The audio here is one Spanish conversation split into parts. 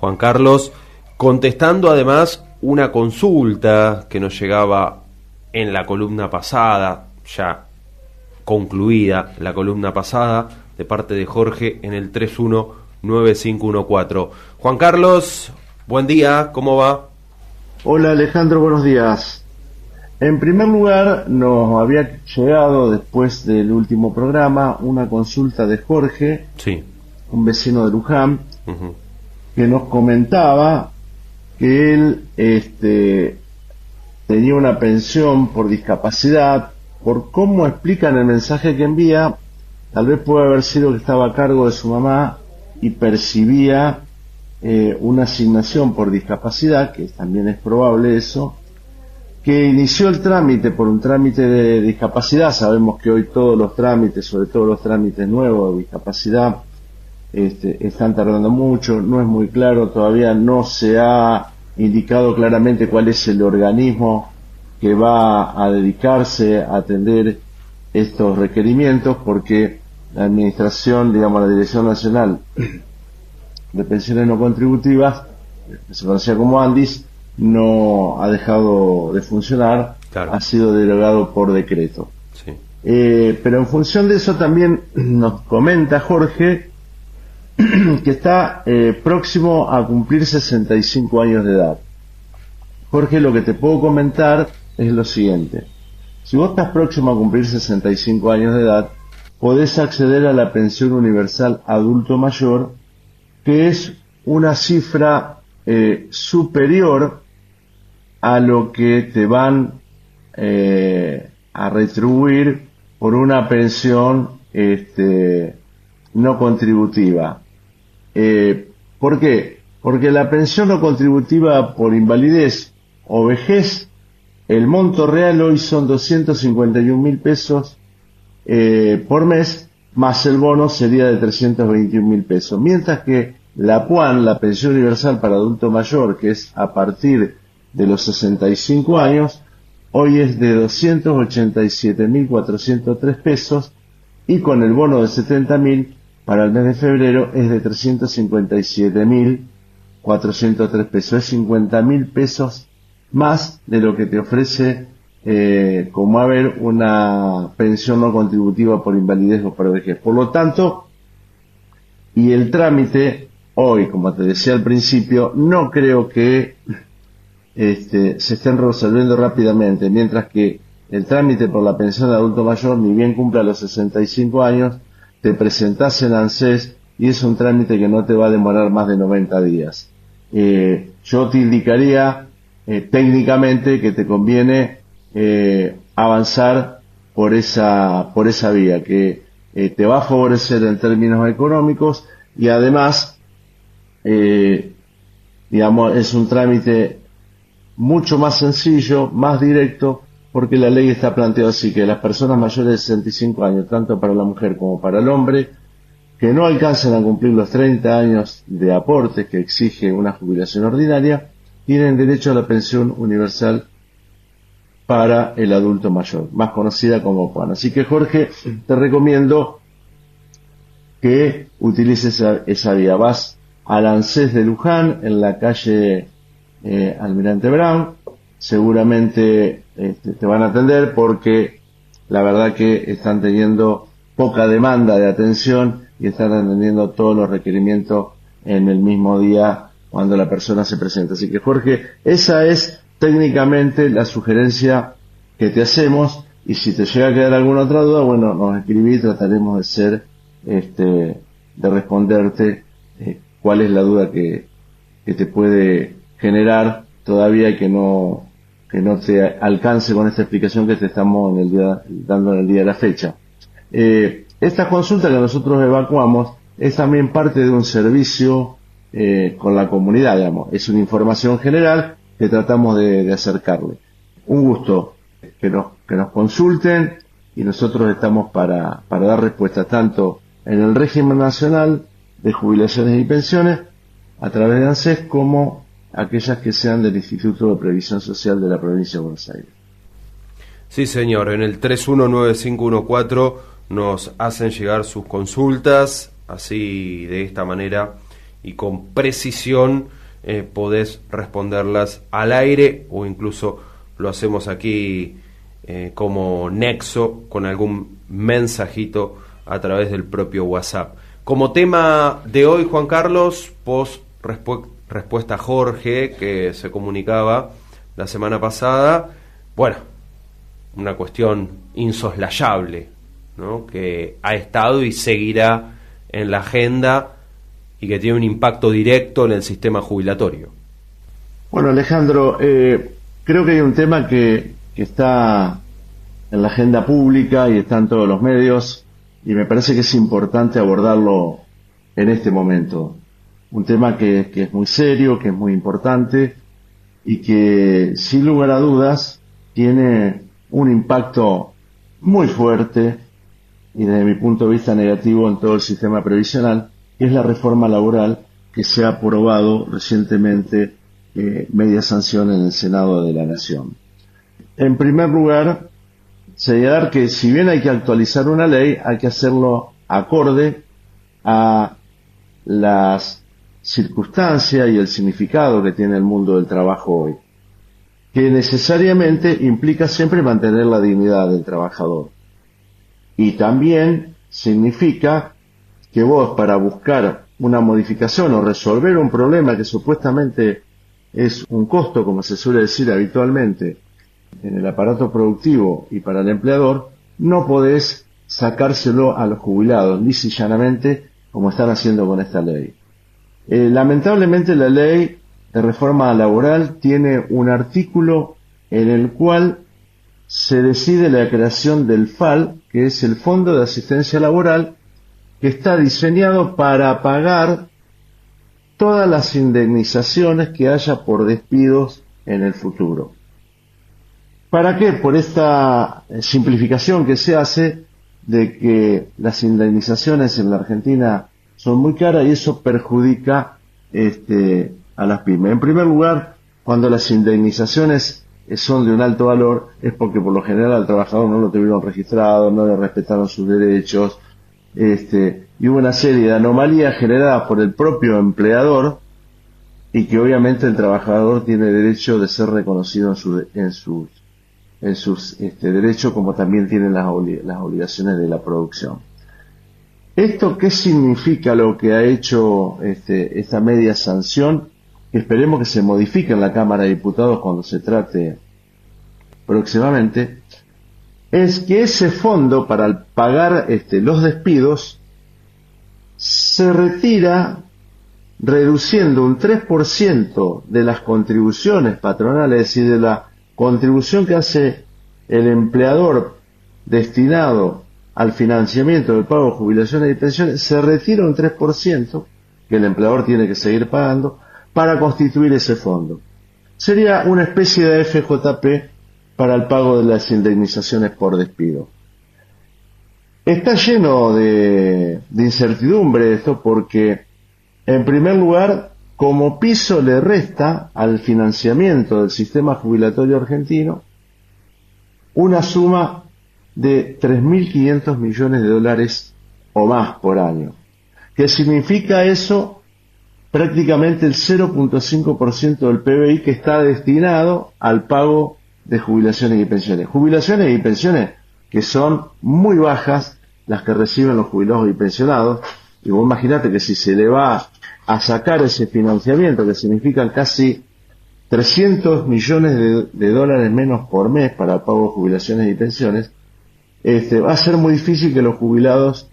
Juan Carlos, contestando además una consulta que nos llegaba en la columna pasada, ya concluida la columna pasada, de parte de Jorge en el 319514. Juan Carlos, buen día, ¿cómo va? Hola Alejandro, buenos días. En primer lugar, nos había llegado después del último programa una consulta de Jorge, sí, un vecino de Luján, que nos comentaba que él tenía una pensión por discapacidad. Por cómo explica en el mensaje que envía, tal vez puede haber sido que estaba a cargo de su mamá y percibía una asignación por discapacidad, que también es probable eso, que inició el trámite por un trámite de discapacidad. Sabemos que hoy todos los trámites, sobre todo los trámites nuevos de discapacidad, están tardando mucho, no es muy claro, todavía no se ha indicado claramente cuál es el organismo que va a dedicarse a atender estos requerimientos, porque la administración, digamos, la Dirección Nacional de Pensiones No Contributivas, que se conocía como ANDIS, no ha dejado de funcionar, claro, ha sido derogado por decreto. Sí. Pero en función de eso también nos comenta Jorge que está próximo a cumplir 65 años de edad. Jorge, lo que te puedo comentar es lo siguiente. Si vos estás próximo a cumplir 65 años de edad, podés acceder a la pensión universal adulto mayor, que es una cifra superior a lo que te van a retribuir por una pensión no contributiva. ¿Por qué? Porque la pensión no contributiva por invalidez o vejez, el monto real hoy son 251.000 pesos por mes, más el bono sería de 321.000 pesos. Mientras que la PUAN, la pensión universal para adulto mayor, que es a partir de los 65 años, hoy es de 287.403 pesos, y con el bono de 70.000 para el mes de febrero es de 357.403 pesos. Es 50.000 pesos más de lo que te ofrece como haber una pensión no contributiva por invalidez o por vejez. Por lo tanto, y el trámite hoy, como te decía al principio, no creo que se estén resolviendo rápidamente, mientras que el trámite por la pensión de adulto mayor, ni bien cumpla los 65 años, te presentás en ANSES y es un trámite que no te va a demorar más de 90 días. Yo te indicaría técnicamente que te conviene avanzar por esa vía, que te va a favorecer en términos económicos y además, digamos, es un trámite mucho más sencillo, más directo, porque la ley está planteada así, que las personas mayores de 65 años, tanto para la mujer como para el hombre, que no alcancen a cumplir los 30 años de aporte que exige una jubilación ordinaria, tienen derecho a la pensión universal para el adulto mayor, más conocida como PUAN. Así que, Jorge, te recomiendo que utilices esa vía. Vas al ANSES de Luján, en la calle Almirante Brown, seguramente te van a atender, porque la verdad que están teniendo poca demanda de atención y están atendiendo todos los requerimientos en el mismo día cuando la persona se presenta. Así que, Jorge, esa es técnicamente la sugerencia que te hacemos, y si te llega a quedar alguna otra duda, bueno, nos escribí y trataremos de responderte cuál es la duda que te puede generar todavía, que no te alcance con esta explicación que te estamos dando en el día de la fecha. Esta consulta que nosotros evacuamos es también parte de un servicio con la comunidad, digamos. Es una información general que tratamos de acercarle. Un gusto que nos consulten, y nosotros estamos para dar respuesta tanto en el régimen nacional de jubilaciones y pensiones a través de ANSES, como aquellas que sean del Instituto de Previsión Social de la Provincia de Buenos Aires. Sí, señor, en el 319514 nos hacen llegar sus consultas, así de esta manera y con precisión podés responderlas al aire, o incluso lo hacemos aquí como nexo con algún mensajito a través del propio WhatsApp. Como tema de hoy, Juan Carlos, post respuesta a Jorge, que se comunicaba la semana pasada, bueno, una cuestión insoslayable, ¿no?, que ha estado y seguirá en la agenda y que tiene un impacto directo en el sistema jubilatorio. Bueno, Alejandro, creo que hay un tema que está en la agenda pública y está en todos los medios, y me parece que es importante abordarlo en este momento. Un tema que es muy serio, que es muy importante y que, sin lugar a dudas, tiene un impacto muy fuerte y, desde mi punto de vista, negativo en todo el sistema previsional, que es la reforma laboral que se ha aprobado recientemente media sanción en el Senado de la Nación. En primer lugar, señalar que, si bien hay que actualizar una ley, hay que hacerlo acorde a las circunstancias y el significado que tiene el mundo del trabajo hoy, que necesariamente implica siempre mantener la dignidad del trabajador. Y también significa que vos, para buscar una modificación o resolver un problema que supuestamente es un costo, como se suele decir habitualmente, en el aparato productivo y para el empleador, no podés sacárselo a los jubilados, lisa y llanamente, como están haciendo con esta ley. Lamentablemente, la ley de reforma laboral tiene un artículo en el cual se decide la creación del FAL, que es el Fondo de Asistencia Laboral, que está diseñado para pagar todas las indemnizaciones que haya por despidos en el futuro. ¿Para qué? Por esta simplificación que se hace de que las indemnizaciones en la Argentina son muy caras y eso perjudica a las pymes. En primer lugar, cuando las indemnizaciones son de un alto valor, es porque por lo general al trabajador no lo tuvieron registrado, no le respetaron sus derechos, y hubo una serie de anomalías generadas por el propio empleador, y que obviamente el trabajador tiene derecho de ser reconocido en sus derechos, como también tienen las obligaciones de la producción. ¿Esto qué significa lo que ha hecho esta media sanción? Que esperemos que se modifique en la Cámara de Diputados cuando se trate próximamente. Es que ese fondo para pagar los despidos se retira reduciendo un 3% de las contribuciones patronales, es decir, de la contribución que hace el empleador destinado al financiamiento del pago de jubilaciones y pensiones, se retira un 3% que el empleador tiene que seguir pagando para constituir ese fondo. Sería una especie de FJP para el pago de las indemnizaciones por despido. Está lleno de incertidumbre esto, porque, en primer lugar, como piso le resta al financiamiento del sistema jubilatorio argentino una suma de 3.500 millones de dólares o más por año. ¿Qué significa eso? Prácticamente el 0.5% del PBI que está destinado al pago de jubilaciones y pensiones. Jubilaciones y pensiones que son muy bajas las que reciben los jubilados y pensionados. Y vos imaginate que si se le va a sacar ese financiamiento, que significan casi 300 millones de dólares menos por mes para el pago de jubilaciones y pensiones, va a ser muy difícil que los jubilados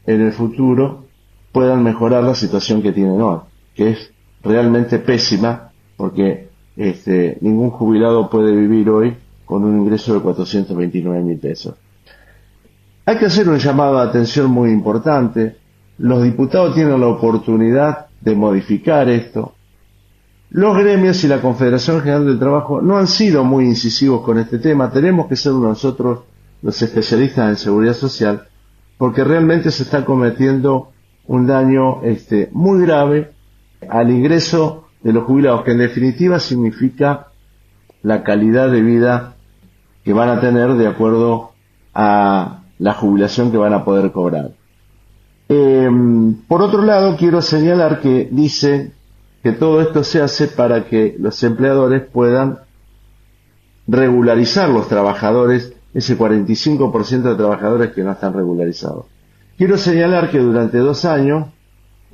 en el futuro puedan mejorar la situación que tienen hoy, que es realmente pésima, porque ningún jubilado puede vivir hoy con un ingreso de 429.000 pesos. Hay que hacer un llamado de atención muy importante. Los diputados tienen la oportunidad de modificar esto. Los gremios y la Confederación General del Trabajo no han sido muy incisivos con este tema. Tenemos que ser nosotros los especialistas en seguridad social, porque realmente se está cometiendo un daño muy grave al ingreso de los jubilados, que en definitiva significa la calidad de vida que van a tener de acuerdo a la jubilación que van a poder cobrar. Por otro lado, quiero señalar que dice que todo esto se hace para que los empleadores puedan regularizar los trabajadores, ese 45% de trabajadores que no están regularizados. Quiero señalar que durante 2 años,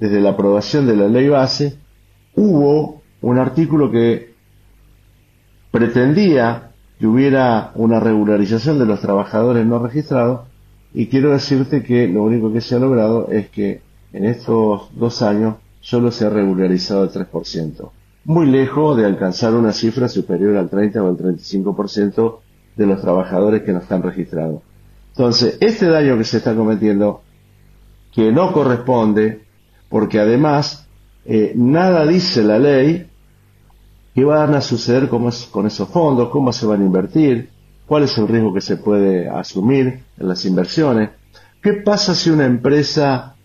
desde la aprobación de la ley base, hubo un artículo que pretendía que hubiera una regularización de los trabajadores no registrados, y quiero decirte que lo único que se ha logrado es que en estos 2 años solo se ha regularizado el 3%, muy lejos de alcanzar una cifra superior al 30 o al 35% de los trabajadores que no están registrados. Entonces, este daño que se está cometiendo, que no corresponde, porque además nada dice la ley qué van a suceder con esos fondos, cómo se van a invertir, cuál es el riesgo que se puede asumir en las inversiones, qué pasa si una empresa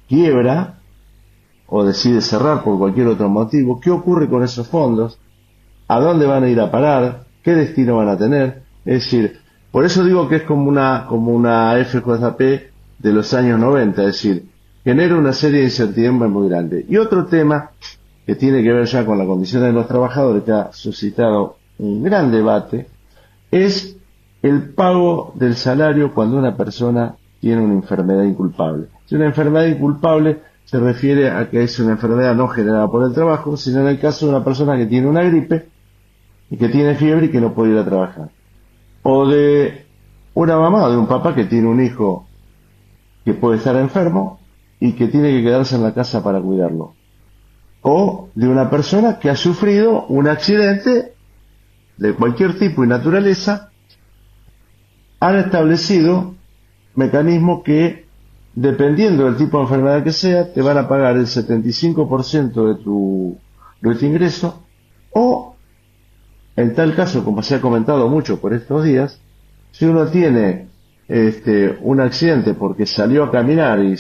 quiebra o decide cerrar por cualquier otro motivo, qué ocurre con esos fondos, a dónde van a ir a parar, qué destino van a tener. Es decir, por eso digo que es como una FJP de los años 90, es decir, genera una serie de incertidumbres muy grandes. Y otro tema que tiene que ver ya con la condición de los trabajadores, que ha suscitado un gran debate, es el pago del salario cuando una persona tiene una enfermedad inculpable. Si una enfermedad inculpable se refiere a que es una enfermedad no generada por el trabajo, sino en el caso de una persona que tiene una gripe y que tiene fiebre y que no puede ir a trabajar. O de una mamá o de un papá que tiene un hijo que puede estar enfermo y que tiene que quedarse en la casa para cuidarlo. O de una persona que ha sufrido un accidente de cualquier tipo y naturaleza. Han establecido mecanismos que, dependiendo del tipo de enfermedad que sea, te van a pagar el 75% de tu ingreso, o, en tal caso, como se ha comentado mucho por estos días, si uno tiene un accidente porque salió a caminar y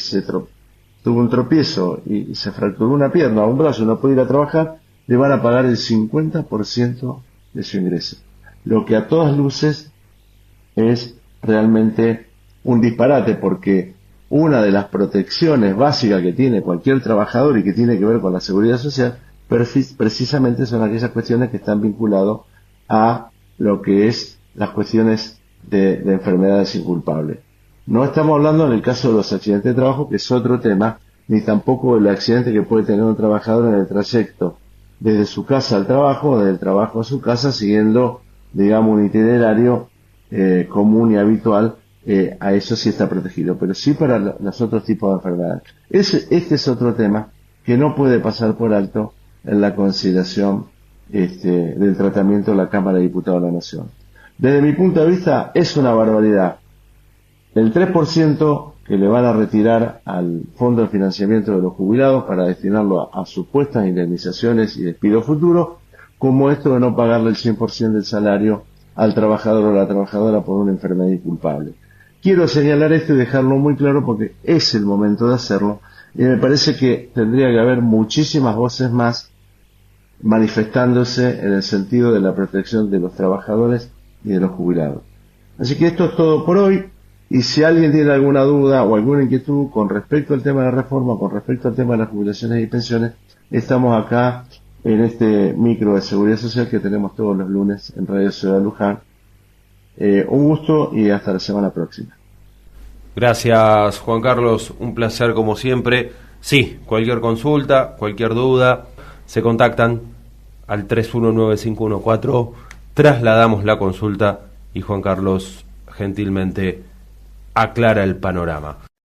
tuvo un tropiezo y se fracturó una pierna o un brazo y no puede ir a trabajar, le van a pagar el 50% de su ingreso. Lo que a todas luces es realmente un disparate, porque una de las protecciones básicas que tiene cualquier trabajador y que tiene que ver con la seguridad social, precisamente son aquellas cuestiones que están vinculadas a lo que es las cuestiones de enfermedades inculpables. No estamos hablando en el caso de los accidentes de trabajo, que es otro tema, ni tampoco el accidente que puede tener un trabajador en el trayecto desde su casa al trabajo o del trabajo a su casa, siguiendo, digamos, un itinerario común y habitual. A eso sí está protegido, pero sí para los otros tipos de enfermedades. Este es otro tema que no puede pasar por alto en la consideración del tratamiento de la Cámara de Diputados de la Nación. Desde mi punto de vista, es una barbaridad el 3% que le van a retirar al Fondo de Financiamiento de los Jubilados para destinarlo a supuestas indemnizaciones y despido futuro, como esto de no pagarle el 100% del salario al trabajador o la trabajadora por una enfermedad inculpable. Quiero señalar esto y dejarlo muy claro porque es el momento de hacerlo, y me parece que tendría que haber muchísimas voces más manifestándose en el sentido de la protección de los trabajadores y de los jubilados. Así que esto es todo por hoy, y si alguien tiene alguna duda o alguna inquietud con respecto al tema de la reforma, con respecto al tema de las jubilaciones y pensiones, estamos acá en este micro de seguridad social que tenemos todos los lunes en Radio Ciudad de Luján. Un gusto y hasta la semana próxima. Gracias, Juan Carlos, un placer como siempre. Sí, cualquier consulta, cualquier duda, se contactan al 319514, trasladamos la consulta y Juan Carlos gentilmente aclara el panorama.